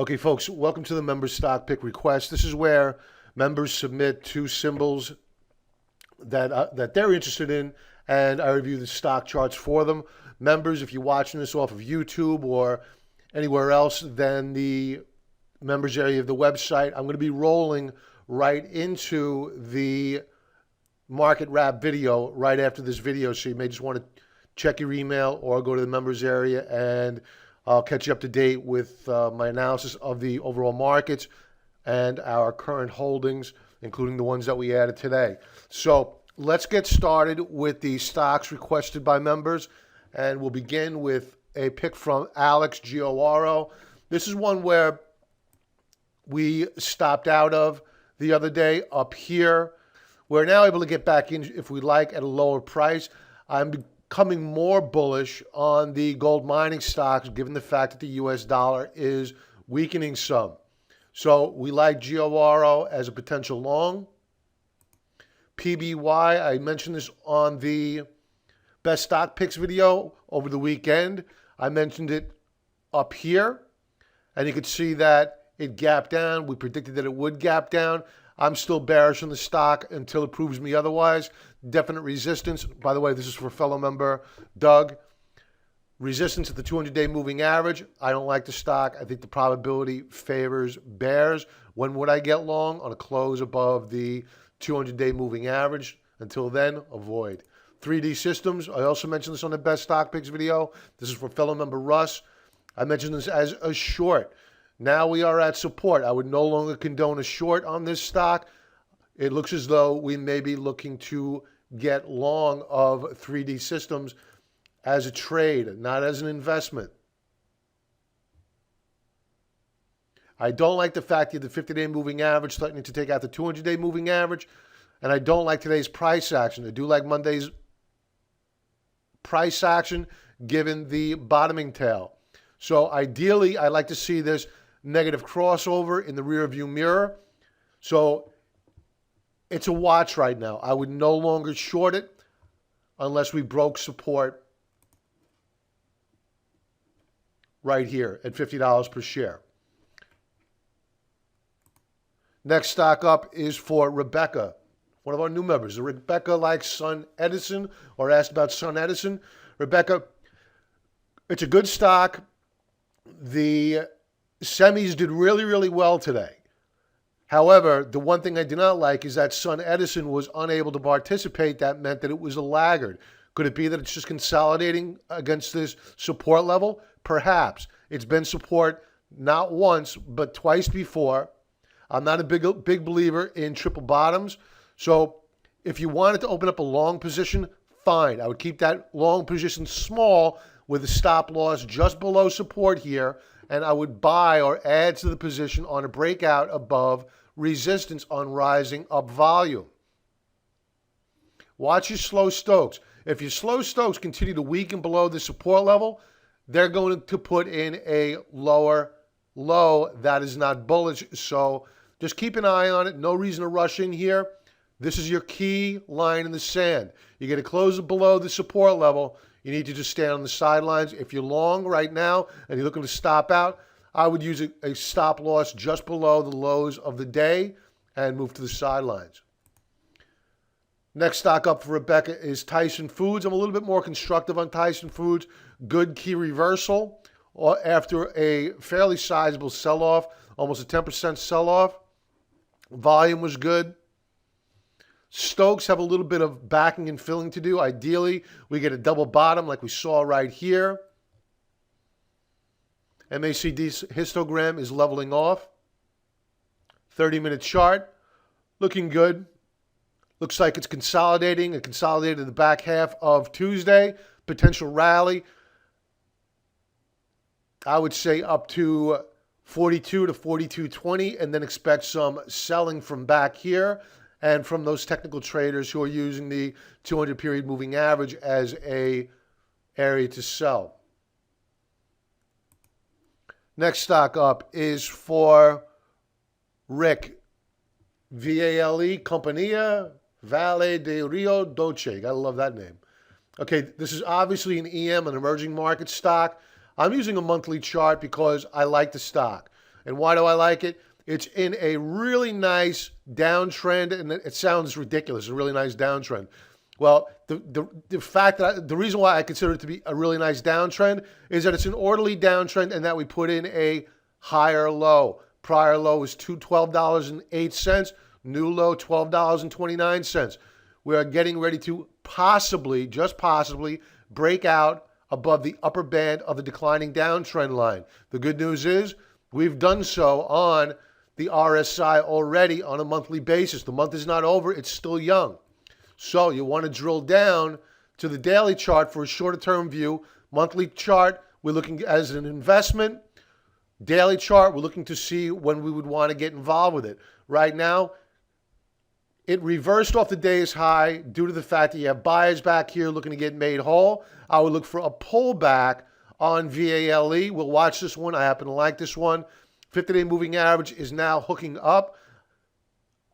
Okay, folks, welcome to the member stock pick request. This is where members submit two symbols that they're interested in, and I review the stock charts for them. Members, if you're watching this off of YouTube or anywhere else than the members area of the website, I'm going to be rolling right into the market wrap video right after this video, so you may just want to check your email or go to the members area, and I'll catch you up to date with my analysis of the overall markets and our current holdings, including the ones that we added today. So let's get started with the stocks requested by members, and we'll begin with a pick from Alex, GORO. This is one where we stopped out of the other day up here. We're now able to get back in if we like at a lower price. I'm becoming more bullish on the gold mining stocks given the fact that the US dollar is weakening some. So we like GORO as a potential long. PBY, I mentioned this on the best stock picks video over the weekend. I mentioned it up here, and you could see that it gapped down. We predicted that it would gap down. I'm still bearish on the stock until it proves me otherwise. Definite resistance. By the way, this is for fellow member Doug. Resistance at the 200-day moving average. I don't like the stock. I think the probability favors bears. When would I get long? On a close above the 200-day moving average. Until then, avoid. 3D systems. I also mentioned this on the best stock picks video. This is for fellow member Russ. I mentioned this as a short. Now we are at support. I would no longer condone a short on this stock. It looks as though we may be looking to get long of 3D systems as a trade, not as an investment. I don't like the fact that the 50-day moving average threatening to take out the 200-day moving average, and I don't like today's price action. I do like Monday's price action given the bottoming tail. So ideally, I'd like to see this negative crossover in the rear view mirror. So it's a watch right now. I would no longer short it unless we broke support right here at $50 per share. Next stock up is for Rebecca, one of our new members. Rebecca likes SunEdison, or asked about SunEdison. Rebecca, it's a good stock. The semis did really, really well today. However, the one thing I do not like is that SunEdison was unable to participate. That meant that it was a laggard. Could it be that it's just consolidating against this support level? Perhaps. It's been support not once, but twice before. I'm not a big believer in triple bottoms. So if you wanted to open up a long position, fine. I would keep that long position small with a stop loss just below support here, and I would buy or add to the position on a breakout above resistance on rising up volume. Watch your slow Stokes. If your slow Stokes continue to weaken below the support level, they're going to put in a lower low that is not bullish. So just keep an eye on it. No reason to rush in here. This is your key line in the sand. You get to close it below the support level. You need to just stand on the sidelines. If you're long right now and you're looking to stop out, I would use a stop loss just below the lows of the day and move to the sidelines. Next stock up for Rebecca is Tyson Foods. I'm a little bit more constructive on Tyson Foods. Good key reversal after a fairly sizable sell-off, almost a 10% sell-off. Volume was good. Stokes have a little bit of backing and filling to do. Ideally, we get a double bottom like we saw right here. MACD histogram is leveling off. 30-minute chart, looking good. Looks like it's consolidating. It consolidated the back half of Tuesday. Potential rally, I would say up to 42 to 42.20, and then expect some selling from back here and from those technical traders who are using the 200-period moving average as a area to sell. Next stock up is for Rick, Vale Compañía Vale de Rio Doce. Gotta love that name. Okay, this is obviously an EM, an emerging market stock. I'm using a monthly chart because I like the stock. And why do I like it? It's in a really nice downtrend, and it sounds ridiculous, a really nice downtrend. Well, the fact that the reason why I consider it to be a really nice downtrend is that it's an orderly downtrend and that we put in a higher low. Prior low was $12.08. New low, $12.29. We are getting ready to possibly, just possibly, break out above the upper band of the declining downtrend line. The good news is we've done so on the RSI already on a monthly basis. The month is not over. It's still young. So you want to drill down to the daily chart for a shorter term view. Monthly chart, we're looking as an investment. Daily chart, we're looking to see when we would want to get involved with it. Right now, it reversed off the day's high due to the fact that you have buyers back here looking to get made whole. I would look for a pullback on VALE. We'll watch this one. I happen to like this one. 50-day moving average is now hooking up.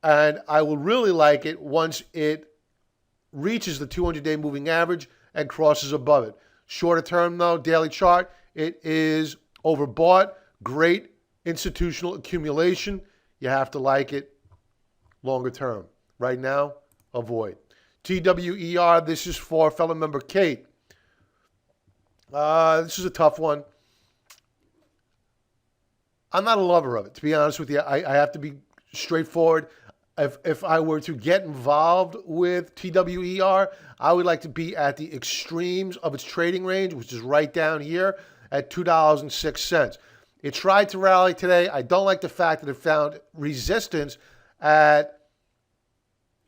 And I will really like it once it reaches the 200-day moving average and crosses above it. Shorter term, though, daily chart, it is overbought. Great institutional accumulation. You have to like it longer term. Right now, avoid. TWER, this is for fellow member Kate. This is a tough one. I'm not a lover of it, to be honest with you. I have to be straightforward. If I were to get involved with TWER, I would like to be at the extremes of its trading range, which is right down here at $2.06. It tried to rally today. I don't like the fact that it found resistance at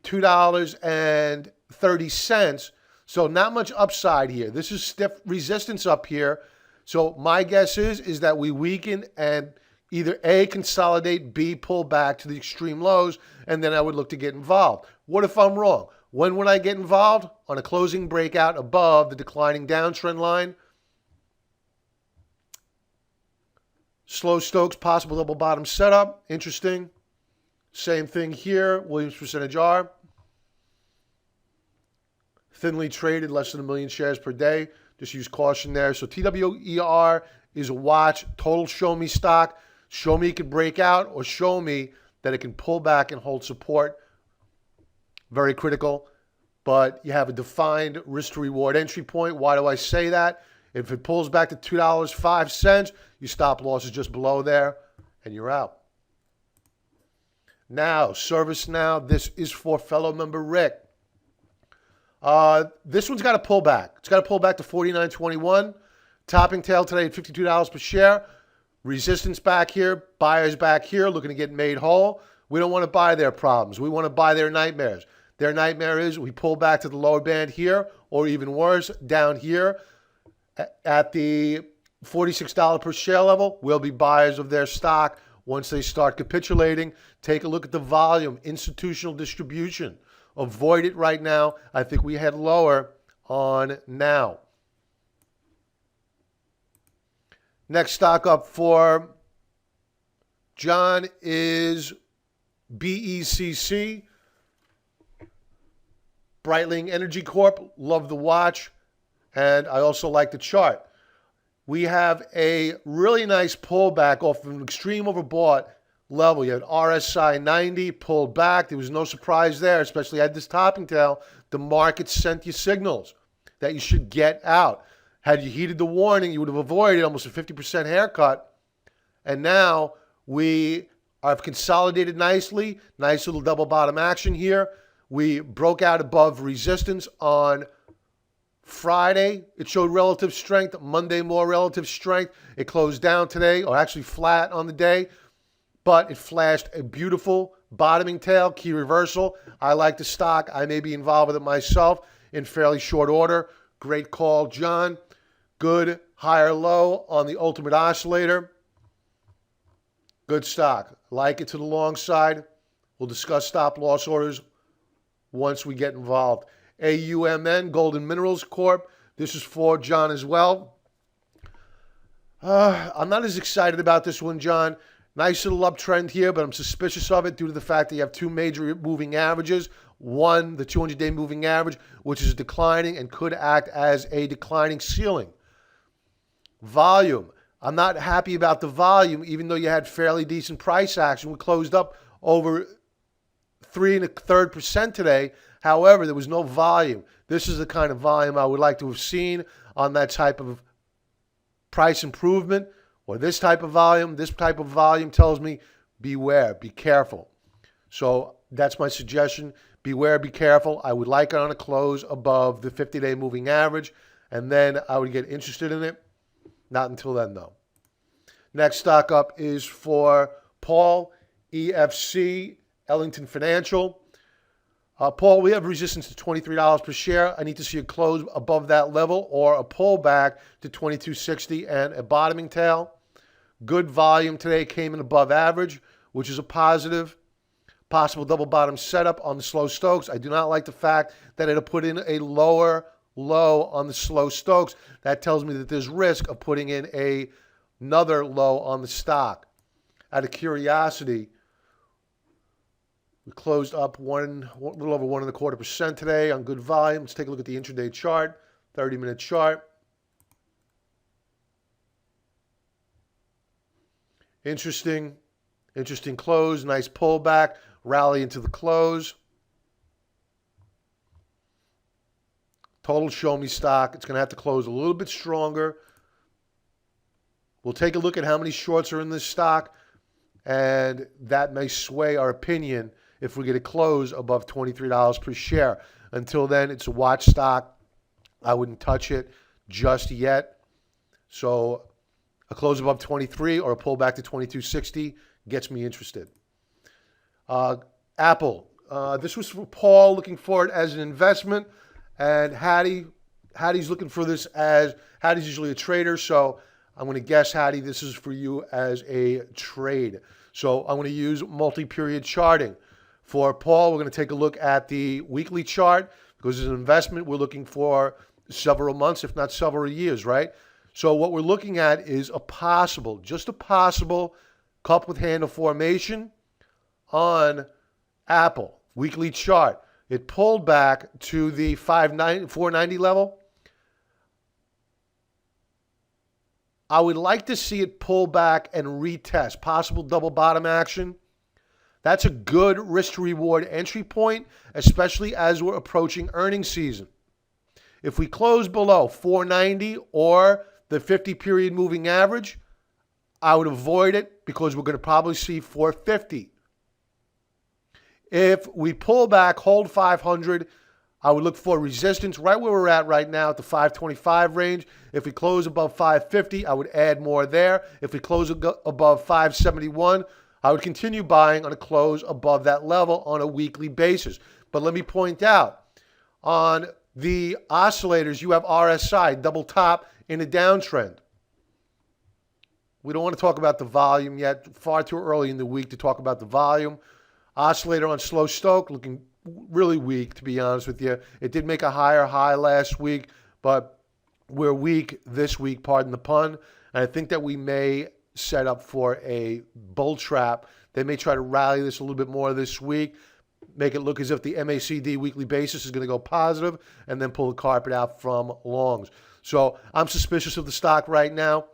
$2.30. So not much upside here. This is stiff resistance up here. So my guess is that we weaken and either A, consolidate, B, pull back to the extreme lows, and then I would look to get involved. What if I'm wrong? When would I get involved? On a closing breakout above the declining downtrend line. Slow Stokes, possible double bottom setup. Interesting. Same thing here. Williams percentage R. Thinly traded, less than 1 million shares per day. Just use caution there. So TWER is a watch, total show me stock. Show me it can break out or show me that it can pull back and hold support. Very critical. But you have a defined risk to reward entry point. Why do I say that? If it pulls back to $2.05, your stop loss is just below there and you're out. Now, ServceNow, this is for fellow member Rick. This one's got to pull back. It's got to pull back to $49.21. Topping tail today at $52 per share. Resistance back here. Buyers back here looking to get made whole. We don't want to buy their problems. We want to buy their nightmares. Their nightmare is we pull back to the lower band here, or even worse, down here at the $46 per share level. We'll be buyers of their stock once they start capitulating. Take a look at the volume, institutional distribution. Avoid it right now. I think we head lower on now. Next stock up for John is BECC. Breitling Energy Corp. Love the watch. And I also like the chart. We have a really nice pullback off of an extreme overbought level. You had RSI 90 pulled back. There was no surprise there, especially at this topping tail. The market sent you signals that you should get out. Had you heeded the warning, you would have avoided almost a 50% haircut. And now we have consolidated nicely. Nice little double bottom action here. We broke out above resistance on Friday. It showed relative strength. Monday, more relative strength. It closed down today, or actually flat on the day. But it flashed a beautiful bottoming tail, key reversal. I like the stock. I may be involved with it myself in fairly short order. Great call, John. Good higher low on the ultimate oscillator. Good stock. Like it to the long side. We'll discuss stop loss orders once we get involved. AUMN, Golden Minerals Corp. This is for John as well. I'm not as excited about this one, John. Nice little uptrend here, but I'm suspicious of it due to the fact that you have two major moving averages. One, the 200-day moving average, which is declining and could act as a declining ceiling. Volume. I'm not happy about the volume, even though you had fairly decent price action. We closed up over 3 1/3% today. However, there was no volume. This is the kind of volume I would like to have seen on that type of price improvement, or this type of volume. This type of volume tells me beware, be careful. So that's my suggestion. Beware, be careful. I would like it on a close above the 50-day moving average, and then I would get interested in it. Not until then, though. Next stock up is for Paul, EFC, Ellington Financial. Paul, we have resistance to $23 per share. I need to see a close above that level or a pullback to $22.60 and a bottoming tail. Good volume today, came in above average, which is a positive. Possible double bottom setup on the slow Stokes. I do not like the fact that it'll put in a lower low on the slow Stokes. That tells me that there's risk of putting in another low on the stock. Out of curiosity, we closed up a little over 1 1/4% today on good volume. Let's take a look at the intraday chart, 30-minute chart. Interesting close, nice pullback, rally into the close. Total show me stock. It's going to have to close a little bit stronger. We'll take a look at how many shorts are in this stock, and that may sway our opinion if we get a close above $23 per share. Until then, it's a watch stock. I wouldn't touch it just yet. So a close above 23 or a pullback to 22.60 gets me interested. Apple. This was for Paul, looking for it as an investment. And Hadi's looking for this as, Hadi's usually a trader, so I'm going to guess, Hadi, this is for you as a trade. So I'm going to use multi-period charting. For Paul, we're going to take a look at the weekly chart, because as an investment, we're looking for several months, if not several years, right? So what we're looking at is just a possible cup with handle formation on Apple. Weekly chart. It pulled back to the 490 level. I would like to see it pull back and retest. Possible double bottom action. That's a good risk to reward entry point, especially as we're approaching earnings season. If we close below 490 or the 50-period moving average, I would avoid it because we're going to probably see 450. If we pull back, hold 500, I would look for resistance right where we're at right now at the 525 range. If we close above 550, I would add more there. If we close above 571, I would continue buying on a close above that level on a weekly basis. But let me point out, on the oscillators, you have RSI, double top in a downtrend. We don't want to talk about the volume yet. Far too early in the week to talk about the volume. Oscillator on slow Stoke looking really weak, to be honest with you. It did make a higher high last week, but we're weak this week, pardon the pun. And I think that we may set up for a bull trap. They may try to rally this a little bit more this week, make it look as if the MACD weekly basis is going to go positive, and then pull the carpet out from longs. So I'm suspicious of the stock right now.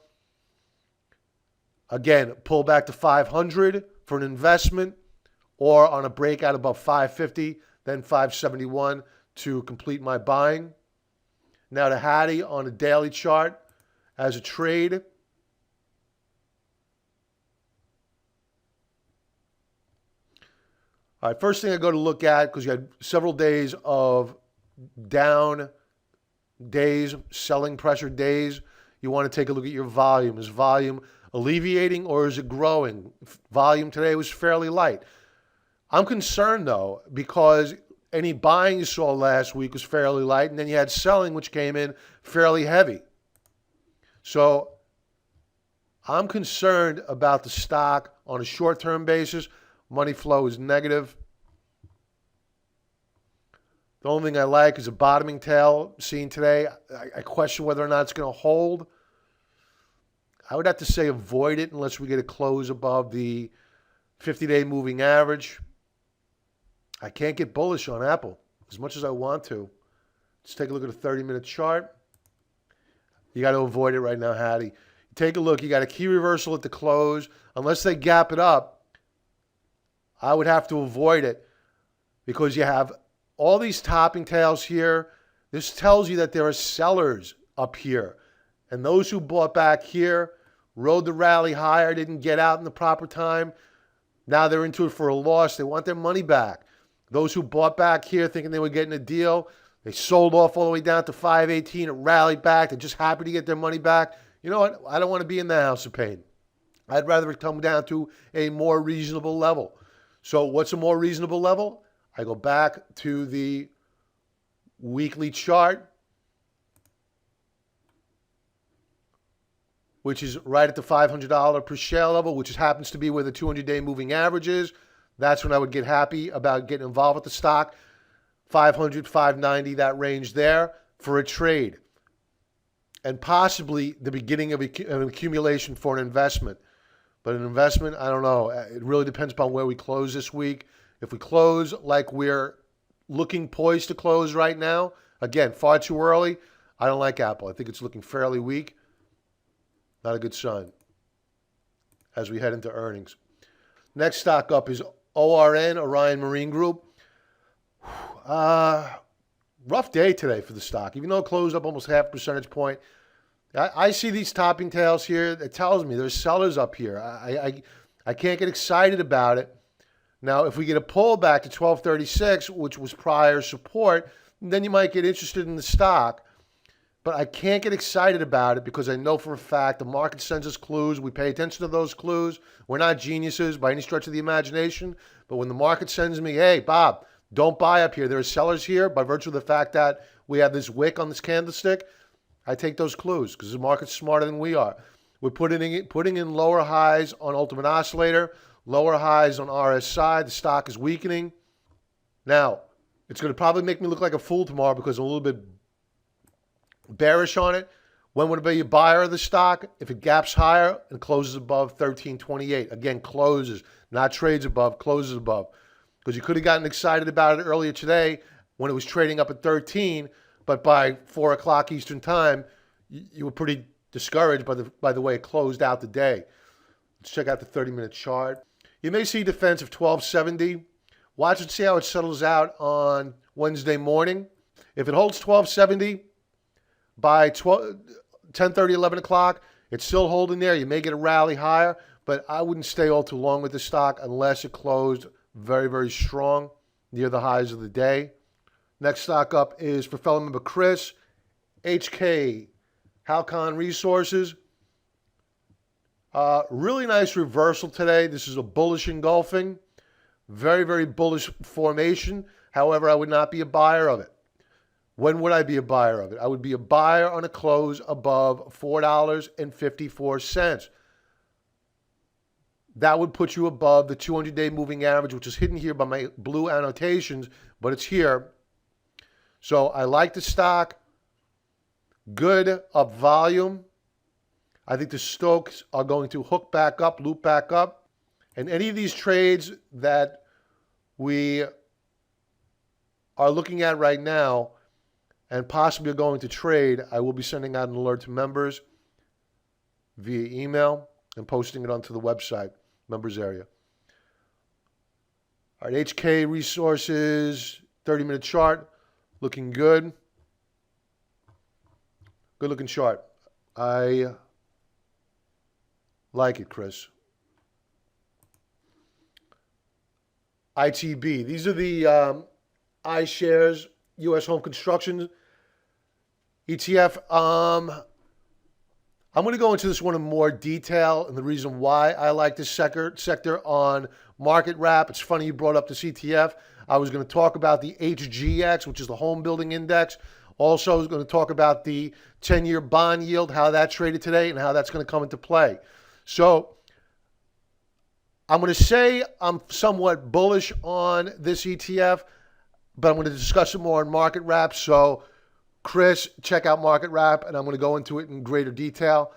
Again, pull back to 500 for an investment, or on a breakout above 550, then 571 to complete my buying. Now to Hadi on a daily chart as a trade. All right, first thing I go to look at, because you had several days of down days, selling pressure days, you want to take a look at your volume. Is volume alleviating or is it growing? Volume today was fairly light. I'm concerned, though, because any buying you saw last week was fairly light, and then you had selling, which came in fairly heavy. So I'm concerned about the stock on a short-term basis. Money flow is negative. The only thing I like is a bottoming tail seen today. I question whether or not it's going to hold. I would have to say avoid it unless we get a close above the 50-day moving average. I can't get bullish on Apple as much as I want to. Let's take a look at a 30-minute chart. You got to avoid it right now, Hadi. take a look. You got a key reversal at the close. Unless they gap it up, I would have to avoid it because you have all these topping tails here. This tells you that there are sellers up here. And those who bought back here, rode the rally higher, didn't get out in the proper time. Now they're into it for a loss. They want their money back. Those who bought back here thinking they were getting a deal, they sold off all the way down to 518. It rallied back. They're just happy to get their money back. You know what? I don't want to be in the house of pain. I'd rather it come down to a more reasonable level. So what's a more reasonable level? I go back to the weekly chart, which is right at the $500 per share level, which happens to be where the 200-day moving average is. That's when I would get happy about getting involved with the stock. 500, 590, that range there for a trade. And possibly the beginning of an accumulation for an investment. But an investment, I don't know. It really depends upon where we close this week. If we close like we're looking poised to close right now, again, far too early, I don't like Apple. I think it's looking fairly weak. Not a good sign as we head into earnings. Next stock up is ORN, Orion Marine Group. Rough day today for the stock. Even though it closed up almost half a percentage point, I see these topping tails here. It tells me there's sellers up here. I can't get excited about it. Now, if we get a pullback to 1236, which was prior support, then you might get interested in the stock. But I can't get excited about it because I know for a fact the market sends us clues. We pay attention to those clues. We're not geniuses by any stretch of the imagination. But when the market sends me, hey, Bob, don't buy up here. There are sellers here by virtue of the fact that we have this wick on this candlestick. I take those clues because the market's smarter than we are. We're putting in lower highs on Ultimate Oscillator, lower highs on RSI. The stock is weakening. Now, it's going to probably make me look like a fool tomorrow because I'm a little bit bearish on it. When would I be a buyer of the stock? If it gaps higher and closes above 1328. Again, closes, not trades above, closes above. Because you could have gotten excited about it earlier today when it was trading up at 13, but by 4 o'clock Eastern time, you were pretty discouraged by the way it closed out the day. Let's check out the 30-minute chart. You may see defense of 1270. Watch and see how it settles out on Wednesday morning. If it holds 1270 by 10:30, 11 o'clock, it's still holding there. You may get a rally higher, but I wouldn't stay all too long with the stock unless it closed very, very strong near the highs of the day. Next stock up is for fellow member Chris, HK, Halceon Resources. Really nice reversal today. This is a bullish engulfing. Very, very bullish formation. However, I would not be a buyer of it. When would I be a buyer of it? I would be a buyer on a close above $4.54. That would put you above the 200-day moving average, which is hidden here by my blue annotations, but it's here. So I like the stock. Good up volume. I think the Stokes are going to hook back up, loop back up. And any of these trades that we are looking at right now and possibly are going to trade, I will be sending out an alert to members via email and posting it onto the website, members area. All right, HK Resources, 30-minute chart, looking good. Good looking chart. I like it, Chris. ITB. These are the iShares U.S. Home Construction ETF. I'm going to go into this one in more detail and the reason why I like this sector on Market Wrap. It's funny you brought up the ETF. I was going to talk about the HGX, which is the Home Building Index. Also, I was going to talk about the 10-year bond yield, how that traded today, and how that's going to come into play. So I'm going to say I'm somewhat bullish on this ETF, but I'm going to discuss it more on Market Wrap. So, Chris, check out Market Wrap, and I'm going to go into it in greater detail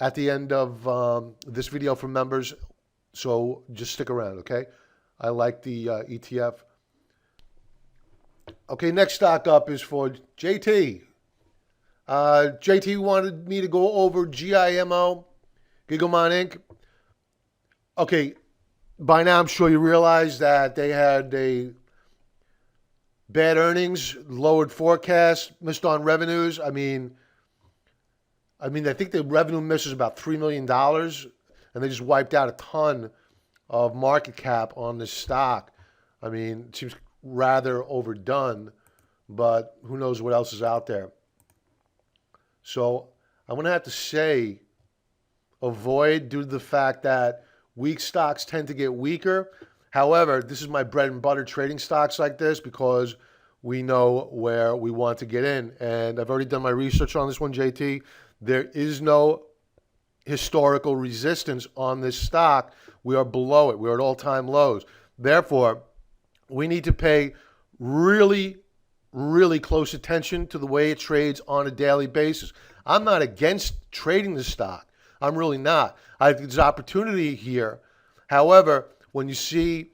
at the end of this video for members. So just stick around, okay? I like the ETF. Okay, next stock up is for JT. JT wanted me to go over GIMO, Gigamon Inc. Okay, by now I'm sure you realize that they had a bad earnings, lowered forecast, missed on revenues. I think the revenue miss is about $3 million, and they just wiped out a ton of market cap on this stock. It seems rather overdone, but who knows what else is out there. So I'm going to have to say avoid, due to the fact that weak stocks tend to get weaker. However, this is my bread and butter, trading stocks like this, because we know where we want to get in. And I've already done my research on this one, JT. There is no historical resistance on this stock. We are below it. We're at all-time lows. Therefore, we need to pay really, really close attention to the way it trades on a daily basis. I'm not against trading the stock. I'm really not. I think there's opportunity here. However, when you see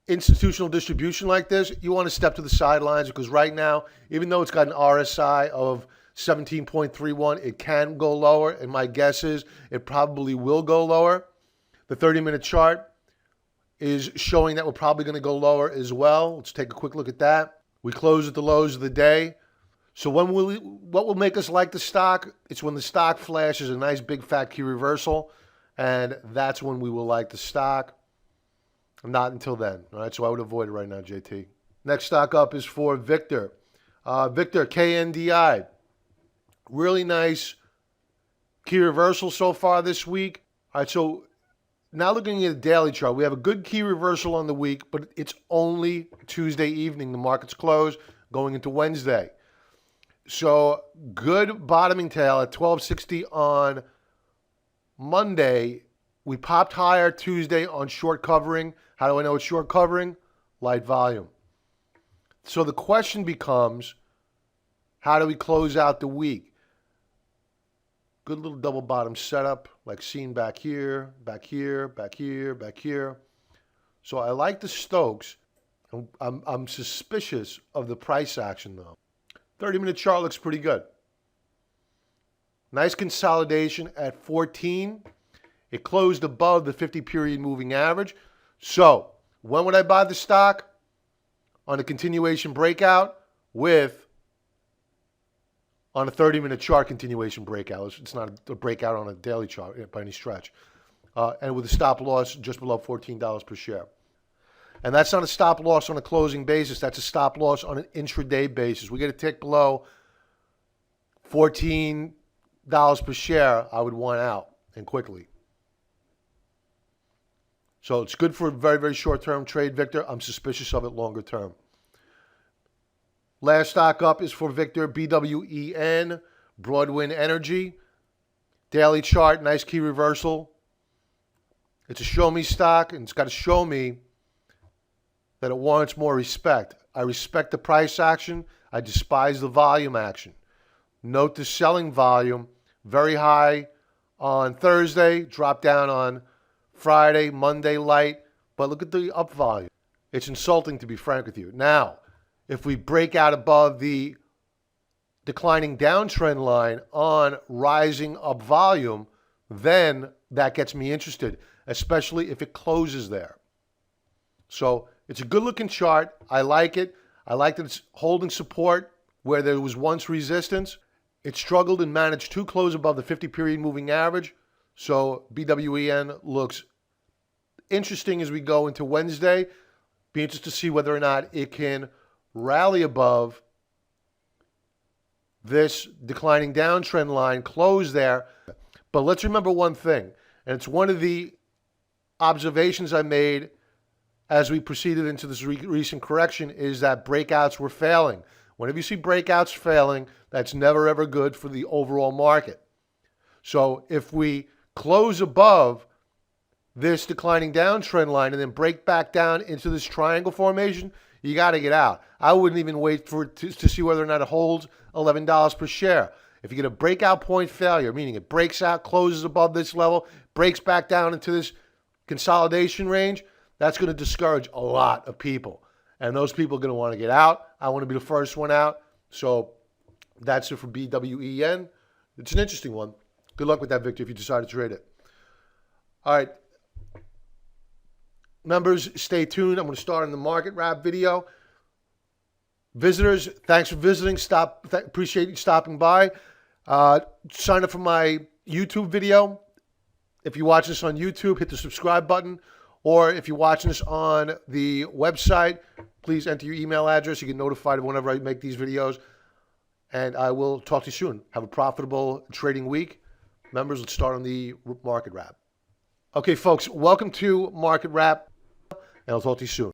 institutional distribution like this, you want to step to the sidelines, because right now, even though it's got an RSI of 17.31, it can go lower, and my guess is it probably will go lower. The 30-minute chart is showing that we're probably going to go lower as well. Let's take a quick look at that. We close at the lows of the day. So what will make us like the stock? It's when the stock flashes a nice big fat key reversal, and that's when we will like the stock. Not until then. All right, so I would avoid it right now, JT. Next stock up is for Victor. Victor, KNDI. Really nice key reversal so far this week. All right, so now looking at the daily chart, we have a good key reversal on the week, but it's only Tuesday evening. The market's closed going into Wednesday. So good bottoming tail at 1260 on Monday. We popped higher Tuesday on short covering. How do I know it's short covering? Light volume. So the question becomes, how do we close out the week? Good little double bottom setup, like seen back here, back here, back here, back here. So I like the Stokes. I'm suspicious of the price action, though. 30-minute chart looks pretty good. Nice consolidation at 14. It closed above the 50-period moving average. So when would I buy the stock? On a continuation breakout on a 30-minute chart continuation breakout. It's not a breakout on a daily chart by any stretch. And with a stop loss just below $14 per share. And that's not a stop loss on a closing basis. That's a stop loss on an intraday basis. We get a tick below $14 per share, I would want out, and quickly. So it's good for a very, very short-term trade, Victor. I'm suspicious of it longer term. Last stock up is for Victor, BWEN, Broadwind Energy. Daily chart, nice key reversal. It's a show-me stock, and it's got to show me that it warrants more respect. I respect the price action. I despise the volume action. Note the selling volume, very high on Thursday, dropped down on Friday, Monday light, but look at the up volume. It's insulting, to be frank with you. Now, if we break out above the declining downtrend line on rising up volume, then that gets me interested, especially if it closes there. So it's a good-looking chart. I like it. I like that it's holding support where there was once resistance. It struggled and managed to close above the 50-period moving average. So BWEN looks interesting as we go into Wednesday. Be interested to see whether or not it can rally above this declining downtrend line, close there. But let's remember one thing, and it's one of the observations I made as we proceeded into this recent correction, is that breakouts were failing. Whenever you see breakouts failing, that's never ever good for the overall market. So if we close above this declining downtrend line and then break back down into this triangle formation, you got to get out. I wouldn't even wait for it to see whether or not it holds $11 per share. If you get a breakout point failure, meaning it breaks out, closes above this level, breaks back down into this consolidation range, that's going to discourage a lot of people. And those people are going to want to get out. I want to be the first one out. So That's it for BWEN. It's an interesting one. Good luck with that, Victor, if you decide to trade it. All right. Members, stay tuned. I'm going to start on the market wrap video. Visitors, thanks for visiting. Appreciate you stopping by. Sign up for my YouTube video. If you watch this on YouTube, hit the subscribe button. Or if you're watching this on the website, please enter your email address. You get notified whenever I make these videos. And I will talk to you soon. Have a profitable trading week. Members, let's start on the market wrap. Okay, folks, welcome to Market Wrap, and I'll talk to you soon.